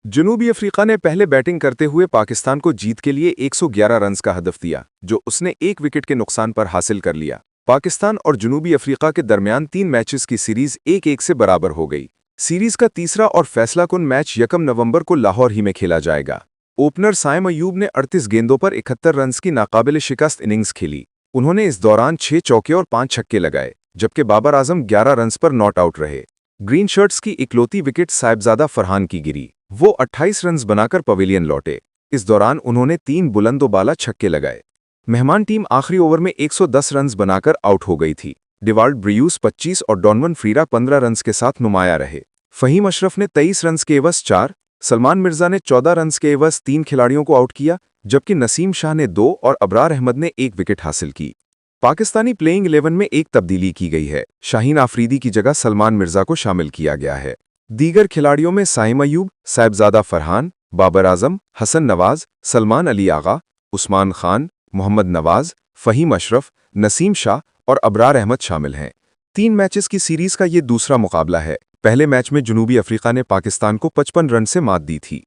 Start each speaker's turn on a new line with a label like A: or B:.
A: जनूबी अफ्रीका ने पहले बैटिंग करते हुए पाकिस्तान को जीत के लिए 111 रन्स का हदफ दिया, जो उसने एक विकेट के नुकसान पर हासिल कर लिया। पाकिस्तान और जनूबी अफ्रीका के दरमियान 3 मैचेस की सीरीज 1-1 से बराबर हो गई। सीरीज का तीसरा और फैसलाकुन मैच 1 नवंबर को लाहौर ही में खेला जाएगा। ओपनर साइम अयूब ने 38 गेंदों पर 71 रन्स की नाकाबिल शिकस्त इनिंग्स खेली। उन्होंने इस दौरान 6 चौके और 5 छक्के लगाए, जबकि बाबर आजम 11 रन्स पर नॉट आउट रहे। ग्रीन शर्ट्स की इकलौती विकेट साहिबजादा फरहान की गिरी। वो 28 रन्स बनाकर पवेलियन लौटे। इस दौरान उन्होंने 3 बुलंदोबाला छक्के लगाए। मेहमान टीम आखिरी ओवर में 110 रन्स बनाकर आउट हो गई थी। डिवाल्ड ब्रियूस 25 और डॉनवन फ्रीरा 15 रन्स के साथ नुमाया रहे। फहीम अशरफ ने 23 रन्स के एवज 4, सलमान मिर्जा ने 14 रन्स के एवज 3 खिलाड़ियों को आउट किया, जबकि नसीम शाह ने 2 और अबरार अहमद ने 1 विकेट हासिल की। पाकिस्तानी प्लेइंग 11 में एक तब्दीली की गई है। शाहीन आफरीदी की जगह सलमान मिर्जा को शामिल किया गया है। दीगर खिलाड़ियों में साइम अयूब, साहिबजादा फरहान, बाबर आजम, हसन नवाज, सलमान अली आगा, उस्मान खान, मोहम्मद नवाज, फहीम अशरफ, नसीम शाह और अबरार अहमद शामिल हैं। 3 मैचेस की सीरीज का ये दूसरा मुकाबला है। पहले मैच में जनूबी अफ्रीका ने पाकिस्तान को 55 रन से मात दी थी।